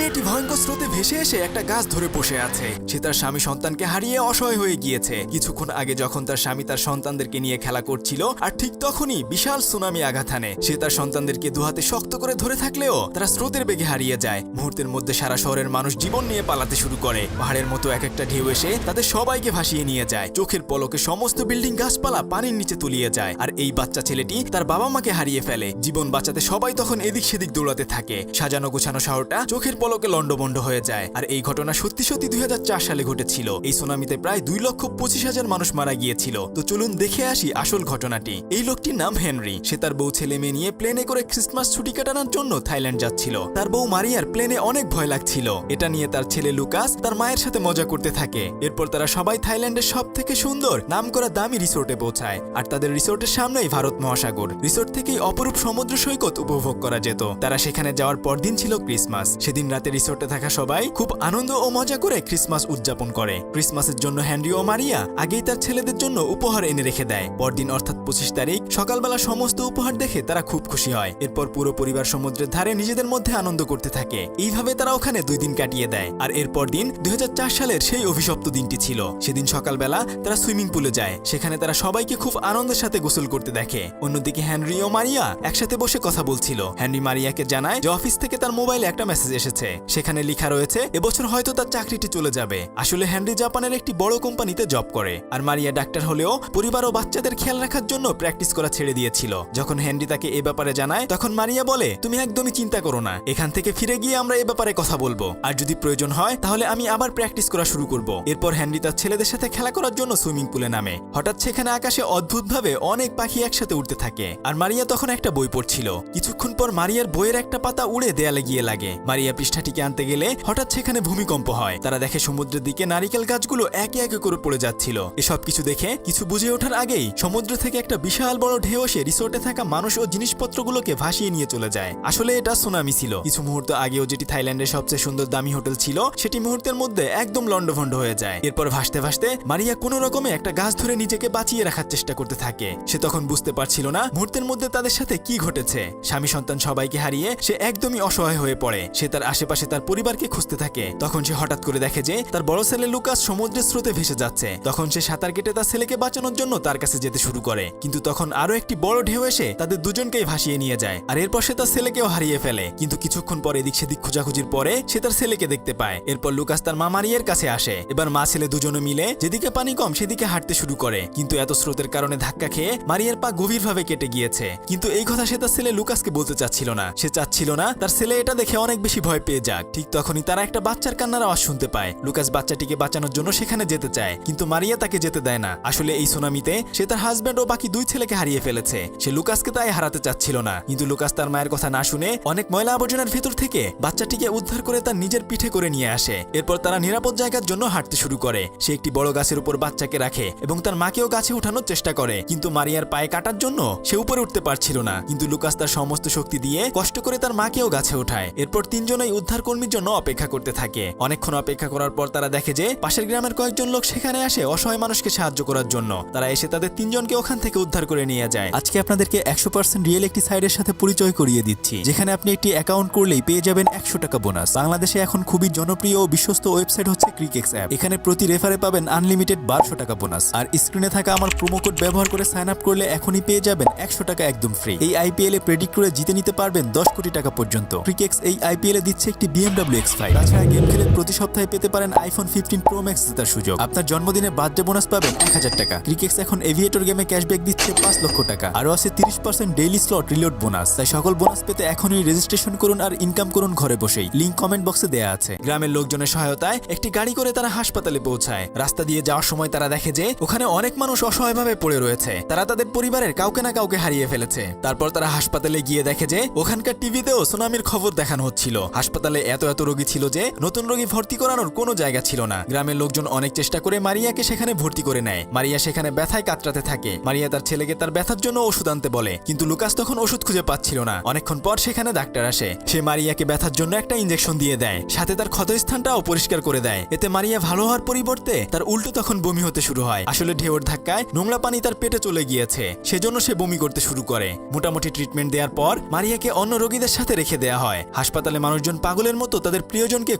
মেয়েটি ভয়ঙ্কর স্রোতে ভেসে এসে একটা গাছ ধরে বসে আছে। সে তার স্বামী সন্তানকে হারিয়ে অসহায় হয়ে গিয়েছে। কিছুক্ষণ আগে যখন তার স্বামী তার সন্তানদেরকে নিয়ে খেলা করছিল, আর ঠিক তখনই বিশাল সুনামি আঘাত হানে। সে তার সন্তানদেরকে দুহাতে শক্ত করে ধরে থাকলেও তারা স্রোতের বেগে হারিয়ে যায়। মুহূর্তের মধ্যে সারা শহরের মানুষ জীবন নিয়ে পালাতে শুরু করে। পাহাড়ের মতো এক একটা ঢেউ এসে তাদের সবাইকে ভাসিয়ে নিয়ে যায়। চোখের পলকে সমস্ত বিল্ডিং গাছপালা পানির নিচে তলিয়ে যায়। আর এই বাচ্চা ছেলেটি তার বাবা মাকে হারিয়ে ফেলে। জীবন বাঁচাতে সবাই তখন এদিক সেদিক দৌড়াতে থাকে। সাজানো গোছানো শহরটা চোখের পলকে লন্ডভন্ড হয়ে যায়। আর এই ঘটনা সত্যি সত্যি 2004 সালে ঘটেছিল। এই সুনামিতে প্রায় 2,25,000 মানুষ মারা গিয়েছিল। তো চলুন দেখে আসি আসল ঘটনাটি। এই লোকটির নাম হেনরি। সে তার বউ ছেলে মেয়ে নিয়ে প্লেনে করে ক্রিসমাস ছুটি কাটানোর জন্য থাইল্যান্ড যাচ্ছিল। তার বউ মারিয়ার প্লেনে অনেক ভয় লাগছিল। এটা নিয়ে তার ছেলে লুকাস তার মায়ের সাথে মজা করতে থাকে। এরপর তারা সবাই থাইল্যান্ডের সব থেকে সুন্দর নামকরা দামি রিসোর্টে পৌঁছায়। আর তাদের রিসোর্টের সামনেই ভারত মহাসাগর। রিসোর্ট থেকেই অপরূপ সমুদ্র সৈকত উপভোগ করা যেত। তারা সেখানে যাওয়ার পরদিন ছিল ক্রিসমাস। সেদিন রাতে রিসোর্টে থাকা সবাই খুব আনন্দ ও মজা করে ক্রিসমাস উদযাপন করে। ক্রিসমাসের জন্য হেনরি ও মারিয়া আগেই তার ছেলেদের জন্য উপহার এনে রেখে দেয়। পরদিন অর্থাৎ 25 তারিখ সকালবেলা সমস্ত উপহার দেখে তারা খুব খুশি হয়। এরপর পুরো পরিবার সমুদ্রের ধারে নিজেদের মধ্যে আনন্দ করতে থাকে। এইভাবে তারা ওখানে 2 দিন কাটিয়ে দেয়। আর এরপর দিন 2004 সালের সেই অভিশপ্ত দিনটি ছিল। সেদিন সকালবেলা তারা সুইমিং পুলে যায়। সেখানে তারা সবাইকে খুব আনন্দের সাথে গোসল করতে দেখে। অন্যদিকে হেনরি ও মারিয়া একসাথে বসে কথা বলছিল। হেনরি মারিয়াকে জানায় যে অফিস থেকে তার মোবাইলে একটা মেসেজ এসেছে। সেখানে লেখা রয়েছে এবছর হয়তো তার চাকরিটি চলে যাবে। আসলে হেনরি জাপানের একটি বড় কোম্পানিতে জব করে। আর মারিয়া ডাক্তার হলেও পরিবার ও বাচ্চাদের খেয়াল রাখার জন্য প্র্যাকটিস করা ছেড়ে দিয়েছিল। যখন হেনরি তাকে এ ব্যাপারে জানায় তখন মারিয়া বলে, তুমি একদমই চিন্তা করো না, এখান থেকে ফিরে গিয়ে আমরা এ ব্যাপারে কথা বলবো। আর যদি প্রয়োজন হয় তাহলে আমি আবার প্র্যাকটিস করা শুরু করব। এরপর হেনরি তার ছেলেদের সাথে খেলা করার জন্য সুইমিং পুলে নামে। হঠাৎ সেখানে আকাশে অদ্ভুতভাবে অনেক পাখি একসাথে উঠতে থাকে। আর মারিয়া তখন একটা বই পড়ছিল। কিছুক্ষণ পর মারিয়ার বইয়ের একটা পাতা উড়ে দেয়ালে গিয়ে লাগে। মারিয়া পৃষ্ঠাটিকে আনতে গেলে হঠাৎ সেখানে ভূমিকম্প হয়। তারা দেখে সমুদ্রের দিকে নারিকেল গাছগুলো একে একে করে পড়ে যাচ্ছিল। এসব কিছু দেখে কিছু বুঝে ওঠার আগেই সমুদ্র থেকে একটা বিশাল বড় ঢেউ এসে রিসোর্টে থাকা মানুষ ও জিনিসপত্রগুলোকে ভাসিয়ে নিয়ে চলে যায়। আসলে এটা সুনামি ছিল। কিছু মুহূর্ত আগেও যেটি থাইল্যান্ডের সবচেয়ে সুন্দর দামি হোটেল ছিল, সেটি মুহূর্তের মধ্যে একদম লন্ডভন্ড হয়ে যায়। এরপর ভাসতে ভাসতে মারিয়া কোনো রকমে একটা গাছ ধরে নিজেকে বাঁচিয়ে রাখার চেষ্টা করতে থাকে। সে তখন বুঝতে পারছিল না মুহূর্তের মধ্যে তাদের সাথে কি ঘটেছে। স্বামী সন্তান সবাইকে হারিয়ে সে একদমই অসহায় হয়ে পড়ে। সে তার আশেপাশে তার পরিবারকে খুঁজতে থাকে। তখন সে হঠাৎ করে দেখে যে তার বড় ছেলে লুকাস সমুদ্রের স্রোতে ভেসে যাচ্ছে। তখন সে সাঁতার কেটে তার ছেলেকে বাঁচানোর জন্য তার কাছে যেতে শুরু করে। কিন্তু তখন আরো একটি বড় ঢেউ এসে তাদের দুজনকেই ভাসিয়ে নিয়ে যায়। আর এরপর সে তার ছেলেকেও হারিয়ে ফেলে। কিন্তু কিছুক্ষণ পরে এদিক সেদিক খোঁজাখুঁজির পরে সে তার ছেলেকে দেখতে পায়। এরপর লুকাস তার মা মারিয়ার কাছে আসে। এবার মা ছেলে দুজনে মিলে যেদিকে পানি কম সেদিকে হাঁটতে শুরু করে। কিন্তু এত স্রোতের কারণে ধাক্কা খেয়ে মারিয়ার পা গভীরভাবে কেটে গিয়েছে। কিন্তু এই কথা সে তার ছেলে লুকাসকে বলতে চাচ্ছিল না। সে চাচ্ছিল না তার ছেলে এটা দেখে অনেক বেশি ভয় পেয়ে যাক। ঠিক তখনই তারা একটা বাচ্চার কান্নার আওয়াজ শুনতে পায়। লুকাস বাচ্চাটিকে বাঁচানোর জন্য সেখানে যেতে চায়, কিন্তু মারিয়া তাকে যেতে দেয় না। আসলে এই সুনামিতে সে তার হাজব্যান্ড ও বাকি 2 ছেলেকে হারিয়ে ফেলেছে। সে লুকাসকে তাই হারাতে চাচ্ছিল না। কিন্তু লুকাস তার মায়ের কথা না শুনে অনেক ময়লা আবর্জনার ভেতর থেকে বাচ্চাটিকে উদ্ধার করে তার নিজের পিঠে করে নিয়ে আসে। এরপর তারা নিরাপদ জায়গার জন্য হাঁটতে শুরু করে। সে একটি বড় গাছের উপর বাচ্চাকে রাখে এবং তার মাকেও গাছে ওঠানোর চেষ্টা করে। কিন্তু মারিয়ার পায়ে কাটার জন্য সে উপরে উঠতে পারছিল না। কিন্তু লুকাস তার সমস্ত শক্তি দিয়ে কষ্ট করে তার মাকেও গাছে ওঠায়। এরপর 3 জনই উদ্ধার কর্মীর জন্য অপেক্ষা করতে থাকে। অনেকক্ষণ অপেক্ষা করার পর তারা দেখে যে পাশের গ্রামের কয়েকজন লোক সেখানে আসে অসহায় মানুষকে সাহায্য করার জন্য। তারা এসে তাদের 3 জনকে ওখান থেকে উদ্ধার করে নিয়ে যায়। আজকে আপনাদেরকে 100% রিয়েল একটি সাইটের সাথে পরিচয় করিয়ে দিচ্ছি, যেখানে আপনি একটি অ্যাকাউন্ট করলেই পেয়ে যাবেন 100 টাকা বোনাস। বাংলাদেশে এখন খুবই জনপ্রিয় ও বিশ্বস্ত ওয়েবসাইট হচ্ছে ক্রিকেক্স অ্যাপ। এখানে প্রতি রেফারে পাবেন আনলিমিটেড 1200 টাকা বোনাস। আর স্ক্রিনে থাকা আমার প্রোমো কোড ব্যবহার করে সাইন আপ করলে এখনই পেয়ে যাবেন 100 টাকা একদম ফ্রি। এই আইপিএল এ প্রেডিক্ট করে জিতে নিতে পারবেন 10 কোটি টাকা পর্যন্ত। ক্রিকেক্স এই আইপিএল এ দিচ্ছে একটি BMW X5। তাছাড়া গেম খেলে প্রতি সপ্তাহে পেতে পারেন iPhone 15 Pro Max জেতার সুযোগ। আপনার জন্মদিনে বার্থডে বোনাস পাবেন 1000 টাকা। ক্রিকেক্স এখন এভিয়েটর গেমে ক্যাশব্যাক দিচ্ছে 5 লক্ষ টাকা। আরও আছে 30% ডেইলি স্লট রিলোড বোনাস। তাই সকল বোনাস পেতে এখনই রেজিস্ট্রেশন করুন আর ইনকাম করুন ঘরে বসেই। লিংক কমেন্ট বক্সে দেয়া আছে। গ্রামের লোকজনের সহায়তায় একটি গাড়ি করে তারা হাসপাতালে পৌঁছায়। রাস্তা দিয়ে যাওয়ার সময় তারা দেখে যে ওখানে অনেক মানুষ অসহায়ভাবে পড়ে রয়েছে। তারা তাদের পরিবারের কাউকে না কাউকে হারিয়ে ফেলেছে। তারপর তারা হাসপাতালে গিয়ে দেখে যে ওখানকার টিভিতেও সুনামির খবর দেখানো হচ্ছিল। হাসপাতালে এত রোগী ছিল যে নতুন রোগী ভর্তি করানোর কোনো জায়গা ছিল না। গ্রামের লোকজন অনেক চেষ্টা করে মারিয়াকে সেখানে ভর্তি করে নেয়। মারিয়া সেখানে ব্যথায় কাতরাতে থাকে। মারিয়া তার ছেলেকে তার ব্যথার জন্য ওষুধ আনতে বলে, কিন্তু লুকাস তখন ওষুধ খুঁজে পাচ্ছিল না। অনেকক্ষণ পর সেখানে ডাক্তার আসে। সে মারিয়াকে ব্যথার জন্য একটা ইনজেকশন দিয়ে দেয়, সাথে তার ক্ষতস্থানটাও পরিষ্কার করে দেয়। এতে মারিয়া ভালো হওয়ার পরিবর্তে তার উল্টো তখন বমি হতে শুরু হয়। আসলে ঢেউর ধাক্কায় নোংরা পানি তার পেটে চলে গিয়েছে, সেজন্য সে বমি করতে শুরু করে। মোটামুটি ট্রিটমেন্ট দেওয়ার পর মারিয়াকে অন্য রোগীদের সাথে রেখে দেয়া হয়। হাসপাতালে মানুষজন পাগলের মতো তাদের প্রিয়জনকে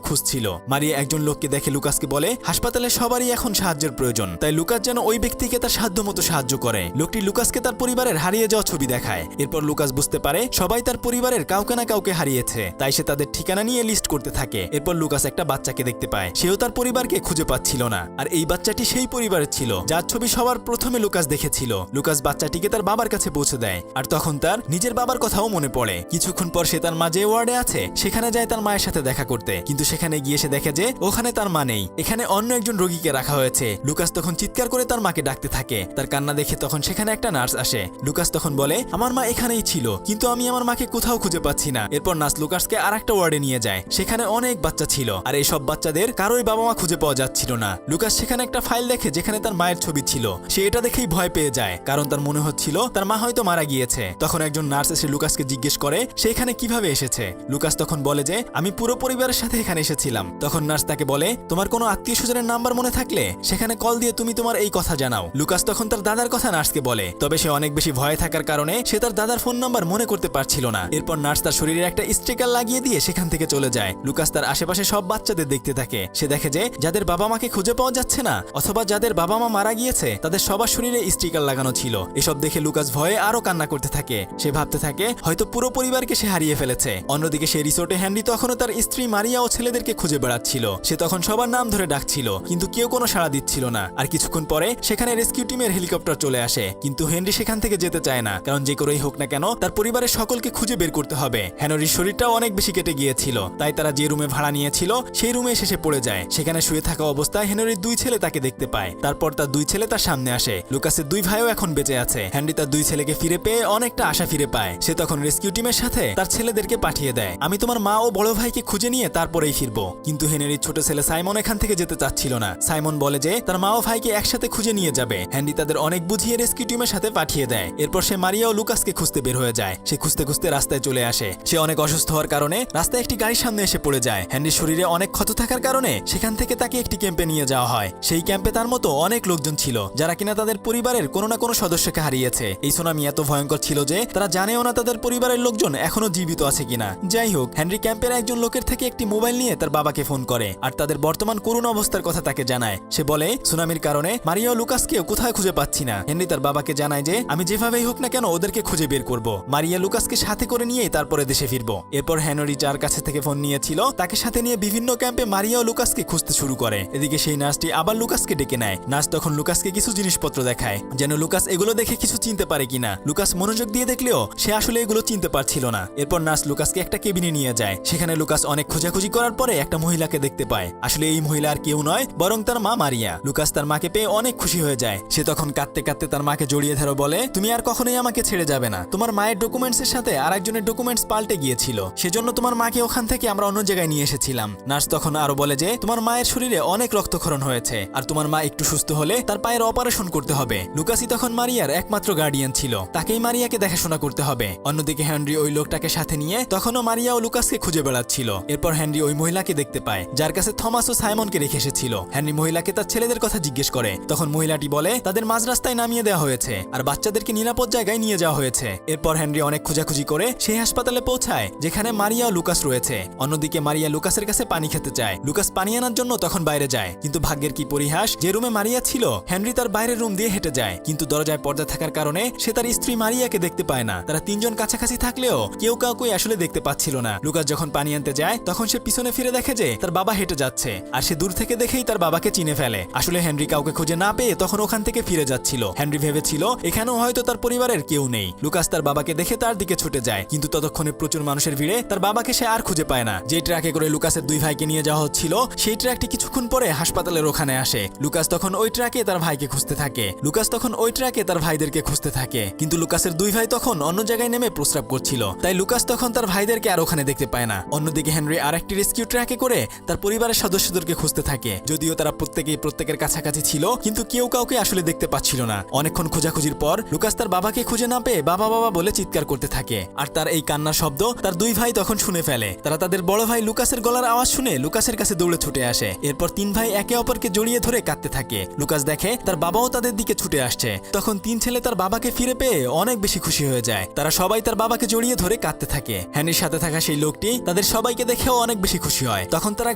খুঁজছিল। মারিয়া একজন লোককে দেখে লুকাসকে বলে হাসপাতালে সবারই এখন সাহায্যের প্রয়োজন, তাই লুকাস যেন ওই ব্যক্তিকে তার সাধ্যমতো সাহায্য করে। লোকটি লুকাসকে তার পরিবারের হারিয়ে যাওয়া ছবি দেখায়। এরপর লুকাস বুঝতে পারে সবাই তার পরিবারের কাউকে না কাউকে হারিয়েছে, তাই সে তাদের ঠিকানা নিয়ে লিস্ট করতে থাকে। এরপর লুকাস একটা বাচ্চাকে দেখতে পায়, সেও তার পরিবারকে খুঁজে পাচ্ছিল না, আর এই বাচ্চাটি সেই পরিবারের ছিল যার ছবি সবার প্রথমে লুকাস দেখেছিল। লুকাস বাচ্চাটিকে তার বাবার কাছে পৌঁছে দেয়, আর তখন তার নিজের বাবার কথাও মনে পড়ে। কিছুক্ষণ পর সে তার মা যে ওয়ার্ডে আছে সেখানে যায় তার মায়ের সাথে দেখা করতে, কিন্তু সেখানে গিয়ে সে দেখে যে ওখানে তার মা নেই, এখানে অন্য একজন রোগীকে রাখা হয়েছে। লুকাস তখন চিৎকার করে তার মাকে ডাকতে থাকে। তার কান্না দেখে তখন সেখানে একটা নার্স আসে। লুকাস তখন বলে আমার মা এখানেই ছিল, কিন্তু আমি আমার মাকে কোথাও খুঁজে পাচ্ছি না। এরপর নার্স লুকাসকে আর একটা ওয়ার্ডে নিয়ে যায়, সেখানে অনেক বাচ্চা ছিল, আর এই সব বাচ্চাদের কারোই বাবা মা খুঁজে পাওয়া যাচ্ছিল না। লুকাস সেখানে একটা ফাইল দেখে যেখানে তার মায়ের ছবি ছিল। সে এটা দেখেই ভয় পেয়ে যায়, কারণ তার মনে হচ্ছিল তার মা হয়তো মারা গিয়েছে। তখন একজন নার্স এসে লুকাসকে জিজ্ঞেস করে সে এখানে কিভাবে এসেছে। লুকাস তখন বলে যে আমি পুরো পরিবারের সাথে এখানে এসেছিলাম। তখন নার্স তাকে বলে তোমার কোনো আত্মীয় স্বজনের নাম্বার মনে থাকলে সেখানে কল দিয়ে তুমি তোমার এই কথা জানাও। লুকাস তখন তার দাদার কথা নার্সকে বলে, তবে সে অনেক বেশি ভয়ে থাকার কারণে সে তার দাদার ফোন নাম্বার মনে করতে পারছিল না। এরপর নার্স তার শরীরে একটা স্টিকার লাগিয়ে দিয়ে সেখান থেকে চলে যায়। লুকাস তার আশেপাশে সব বাচ্চাদের দেখতে থাকে। সে দেখে যে যাদের বাবা মাকে খুঁজে পাওয়া যাচ্ছে না অথবা যাদের বাবা মা মারা গিয়েছে তাদের সবার শরীরে স্টিকার লাগানো ছিল। এসব দেখে লুকাস ভয়ে আরো কান্না করতে থাকে। সে ভাবতে থাকে হয়তো পুরো পরিবারকে সে হারিয়ে ফেলেছে। অন্যদিকে সে রিসোর্টে হ্যান্ডি তখনও তার স্ত্রী মারিয়া ও ছেলেদেরকে খুঁজে বেড়াচ্ছিল। সে তখন সবার নাম ধরে ডাকছিল, কিন্তু কেউ কোনো সাড়া দিচ্ছিল না। আর কিছুক্ষণ পরে সেখানে রেস্কিউ টিমের হেলিকপ্টার চলে আসে, কিন্তু হেনরি সেখান থেকে যেতে চায় না, কারণ যে করেই হোক না কেন তার পরিবারের সকলকে খুঁজে বের করতে হবে। হেনরির শরীরটাও অনেক বেশি কেটে গিয়েছিল, তাই তারা যে রুমে ভাড়া নিয়েছিল সেই রুমে শেষে পড়ে যায়। সেখানে শুয়ে থাকা অবস্থায় হেনরির দুই ছেলে তাকে দেখতে পায়। তারপর তার দুই ছেলে তার সামনে আসে। লুকাসের দুই ভাইও এখন বেঁচে আছে। হেনরি তার দুই ছেলেকে ফিরে পেয়ে অনেকটা আশা ফিরে পায়। সে তখন রেস্কিউ টিমের সাথে তার ছেলেদেরকে পাঠিয়ে দেয়, আমি তোমার মা ও বড় ভাইকে খুঁজে নিয়ে তারপরেই ফিরবো। কিন্তু হেনরির ছোট ছেলে সাইমন এখান থেকে যেতে চাচ্ছিল না। সাইমন বলে যে তার মা ও ভাইকে একসাথে খুঁজে নিয়ে যাবে। হেনরি তাদের অনেক বুঝিয়ে রেস্কিউ টিমের সাথে পাঠিয়ে দেয়। এরপর সে মারিয়া ও লুকাসকে খুঁজতে বের হয়ে যায়। সে খুঁজতে খুঁজতে রাস্তায় চলে আসে। সে অনেক অসুস্থ হওয়ার কারণে রাস্তায় একটি গাড়ির সামনে এসে পড়ে যায়। হেনরির শরীরে অনেক ক্ষত থাকার কারণে সেখান থেকে তাকে একটি ক্যাম্পে নিয়ে যাওয়া হয়। সেই ক্যাম্পে তার মতো অনেক লোকজন ছিল যারা কিনা তাদের পরিবারের কোনো না কোনো সদস্যকে হারিয়েছে। এই সুনামি এত ভয়ঙ্কর ছিল যে তারা জানেও না তাদের পরিবারের লোকজন এখনো জীবিত আছে কিনা। যাই হোক, হেনরি ক্যাম্পের একজন লোকের থেকে একটি মোবাইল নিয়ে তার বাবাকে ফোন করে আর তাদের বর্তমান করুণ অবস্থার কথা তাকে জানায়। সে বলে সুনামির কারণে মারিয়া ও লুকাসকেও কোথায় খুঁজে পাচ্ছি না। হেনরি তার বাবাকে জানায় যে আমি যেভাবেই হোক না কেন ওদেরকে খুঁজে বের করব। মারিয়া লুকাসকে সাথে করে নিয়েই তারপরে দেশে ফিরবো। এরপর হেনরি যার কাছে থেকে ফোন নিয়েছিল তাকে সাথে নিয়ে বিভিন্ন ক্যাম্পে মারিয়া ও লুকাসকে খুঁজতে শুরু করে। এদিকে সেই নার্সটি আবার লুকাসকে ডেকে নেয়। নার্স তখন লুকাসকে কিছু জিনিসপত্র দেখায় যেন লুকাস এগুলো দেখে কিছু চিনতে পারে কিনা। লুকাস মনোযোগ দিয়ে দেখলেও সে আসলে এগুলো চিনতে পারছিল না। এরপর নার্স লুকাসকে একটা কেবিনে নিয়ে যায়। সেখানে লুকাস অনেক খোঁজাখুঁজি করার পরে একটা মহিলাকে দেখতে পায়। আসলে এই মহিলা আর কেউ নয় বরং তার মা মারিয়া। লুকাস তার মাকে পেয়ে অনেক খুশি হয়ে যায়। সে তখন কাঁদতে কাঁদতে তার মাকে জড়িয়ে ধরে বলে তুমি আর কখনোই আমাকে ছেড়ে যাবে না। তোমার মায়ের ডকুমেন্টসের সাথে আরেকজনের ডকুমেন্টস পাল্টে গিয়েছিল, সেজন্য তোমার মাকে ওখান থেকে আমরা অন্য জায়গায় নিয়ে এসেছিলাম। নার্স তখন আরো বলে যে তোমার মায়ের শরীরে অনেক রক্তক্ষরণ হয়েছে আর তোমার মা একটু সুস্থ হলে তার পায়ের অপারেশন করতে হবে। লুকাসই তখন মারিয়ার একমাত্র গার্ডিয়ান ছিল, তাকেই মারিয়াকে দেখাশোনা করতে হবে। অন্যদিকে হেনরি ওই লোকটাকে সাথে নিয়ে তখনও মারিয়া ও লুকাসকে খুঁজে বেড়াচ্ছিল। এরপর হেনরি ওই মহিলাকে দেখতে পায় যার কাছে থমাস ও সাইমনকে রেখে এসেছিল। হেনরি মহিলাকে তার ছেলেদের কথা জিজ্ঞেস করে। তখন মহিলাটি বলে তাদের মাঝ রাস্তায় নামিয়ে দেওয়া হয়েছে আর বাচ্চাদেরকে নিরাপদ জায়গায় নিয়ে যাওয়া হয়েছে। এরপর হেনরি অনেক খোঁজাখুঁজি করে সেই হাসপাতালে পৌঁছায় যেখানে মারিয়া ও লুকাস রয়েছে। অন্যদিকে মারিয়া লুকাসের কাছে পানি খেতে চায়। লুকাস পানি আনার জন্য তখন বাইরে যায়, কিন্তু ভাগ্যের কি পরিহাস, যে রুমে মারিয়া ছিল হেনরি তার বাইরের রুম দিয়ে হেঁটে যায়, কিন্তু দরজায় পর্দা থাকার কারণে সে তার স্ত্রী মারিয়াকে দেখতে পায় না। তারা তিনজন কাছাকাছি থাকলেও কেউ কাউকে আসলে দেখতে পাচ্ছিল না। লুকাস যখন পানি আনতে যায় তখন সে পিছনে ফিরে দেখে যে তার বাবা হেঁটে যাচ্ছে আর সে দূর থেকে দেখেই তার বাবাকে চিনে ফেলে। আসলে হেনরি কাউকে খুঁজে না পেয়ে তখন ওখান থেকে ফিরে যাচ্ছিল। হেনরি ভেবেছিল এখানেও হয়তো তার পরিবারের কেউ নেই। লুকাস তার বাবাকে দেখে তার দিকে ছুটে যায়, কিন্তু ততক্ষণে প্রচুর মানুষের ভিড়ে তার বাবাকে সে আর খুঁজে পায় না। যে ট্রাকে করে লুকাসের দুই ভাইকে নিয়ে যাওয়া হচ্ছিল সেই ট্রাকটি কিছুক্ষণ পরে হাসপাতালের ওখানে আসে। লুকাস তখন ওই ট্রাকে তার ভাইকে খুঁজতে থাকে। লুকাস তখন ওই ট্রাকে তার ভাইদেরকে খুঁজতে থাকে, কিন্তু লুকাসের দুই ভাই তখন অন্য জায়গায় নেমে প্রস্রাব করছিল, তাই লুকাস তখন তার ভাইদেরকে আর ওখানে দেখতে পায় না। অন্যদিকে হেনরি আরেকটি রেস্কিউ ট্রাকে করে তার পরিবারের সদস্যদেরকে খুঁজতে থাকে। যদিও তারা প্রত্যেকের কাছাকাছি ছিল, কিন্তু কেউ কাউকে আসলে দেখতে পাচ্ছিল না। অনেকক্ষণ খোঁজাখুঁজির পর লুকাস তার বাবাকে খুঁজে না পেয়ে বাবা বাবা বলে চিৎকার করতে থাকে, আর তার এই কান্নার শব্দ তার দুই ভাই তখন শুনে ফেলে। তারা তাদের বড় ভাই লুকাসের গলার আওয়াজ শুনে লুকাসের কাছে দৌড়ে ছুটে আসে। এরপর তিন ভাই একে অপরকে জড়িয়ে ধরে কাঁদতে থাকে। লুকাস দেখে তার বাবাও তাদের দিকে ছুটে আসছে। তখন তিন ছেলে তার বাবাকে ফিরে পেয়ে অনেক বেশি খুশি হয়ে যায়। তারা সবাই তার বাবাকে জড়িয়ে ধরে কাঁদতে থাকে। হেনরির সাথে থাকা সেই লোকটি তাদের তাদের সবাইকে দেখেও অনেক বেশি খুশি হয়। তখন তারা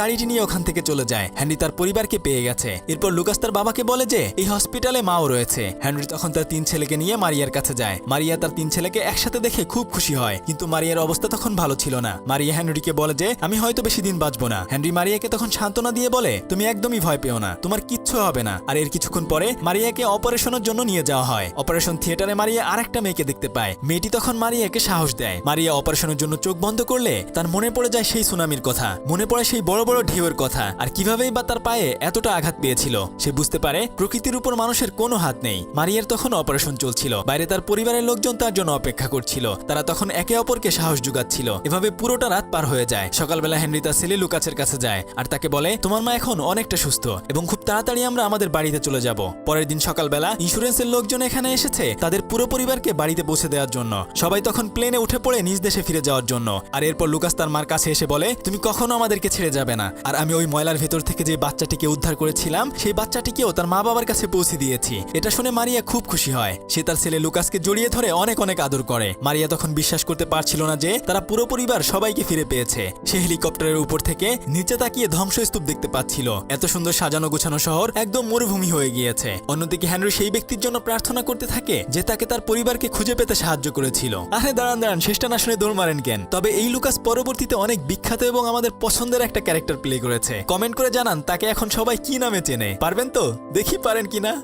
গাড়িটি নিয়ে ওখান থেকে চলে যায়। হেনরি তার পরিবারকে পেয়ে গেছে। এরপর লুকাস তার বাবাকে বলে যে এই হসপিটালে মাও রয়েছে। হেনরি তখন তার 3 ছেলেকে নিয়ে মারিয়ার কাছে যায়। মারিয়া তার 3 ছেলেকে একসাথে দেখে খুব খুশি হয়, কিন্তু মারিয়ার অবস্থা তখন ভালো ছিল না। মারিয়া হেনরিকে বলে যে আমি হয়তো বেশি দিন বাঁচবো না। হেনরি মারিয়াকে তখন সান্ত্বনা দিয়ে বলে তুমি একদমই ভয় পেও না, তোমার কিচ্ছু হবে না। আর এর কিছুক্ষণ পরে মারিয়াকে অপারেশনের জন্য নিয়ে যাওয়া হয়। অপারেশন থিয়েটারে মারিয়া আরেকটা মেয়েকে দেখতে পায়। মেয়েটি তখন মারিয়াকে সাহস দেয়। মারিয়া অপারেশনের জন্য চোখ বন্ধ করলে তার মনে পড়ে যায় সেই সুনামির কথা, মনে পড়ে সেই বড় বড় ঢেউয়ের কথা, আর কিভাবেই বা তার পায়ে এতটা আঘাত পেয়েছিল। সে বুঝতে পারে প্রকৃতির উপর মানুষের কোনো হাত নেই। মারিয়ার তখন অপারেশন চলছিল, বাইরে তার পরিবারের লোকজন তার জন্য অপেক্ষা করছিল। তারা তখন একে অপরকে সাহস জুগাচ্ছিল। এভাবে পুরোটা রাত পার হয়ে যায়। সকালবেলা হেনরি তার ছেলে লুকাসের কাছে যায় আর তাকে বলে তোমার মা এখন অনেকটা সুস্থ এবং খুব তাড়াতাড়ি আমরা আমাদের বাড়িতে চলে যাব। পরের দিন সকালবেলা ইন্স্যুরেন্সের লোকজন এখানে এসেছে তাদের পুরো পরিবারকে বাড়িতে পৌঁছে দেওয়ার জন্য। সবাই তখন প্লেনে উঠে পড়ে নিজ দেশে ফিরে যাওয়ার জন্য। আর এরপর লুকাস তার মার কাছে এসে বলে তুমি কখনো আমাদেরকে ছেড়ে যাবে না। আর আমি ওই ময়লার ভেতর থেকে যে বাচ্চাটিকে উদ্ধার করেছিলাম সেই বাচ্চাটিকেও তার মা বাবার কাছে পৌঁছে দিয়েছি। এটা শুনে মারিয়া খুব খুশি হয়। সে তার ছেলে লুকাসকে জড়িয়ে ধরে অনেক অনেক আদর করে। মারিয়া তখন বিশ্বাস করতে পারছিল না যে তারা পুরো পরিবার সবাইকে ফিরে পেয়েছে। সে হেলিকপ্টারের উপর থেকে নিচে তাকিয়ে ধ্বংসস্তূপ দেখতে পাচ্ছিল। এত সুন্দর সাজানো গোছানো শহর একদম মরুভূমি হয়ে গিয়েছে। অন্যদিকে হেনরি সেই ব্যক্তির জন্য প্রার্থনা করতে থাকে যে তাকে তার পরিবারকে খুঁজে পেতে সাহায্য করেছিল। আরে দাঁড়ান, শেষটা না শুনে দৌড় মারেন কেন? তবে এই লুকাস পরবর্তীতে অনেক বিখ্যাত এবং আমাদের পছন্দের একটা ক্যারেক্টার প্লে করেছে। কমেন্ট করে জানান তাকে এখন সবাই কি নামে চেনে। পারবেন তো? দেখি পারেন কিনা।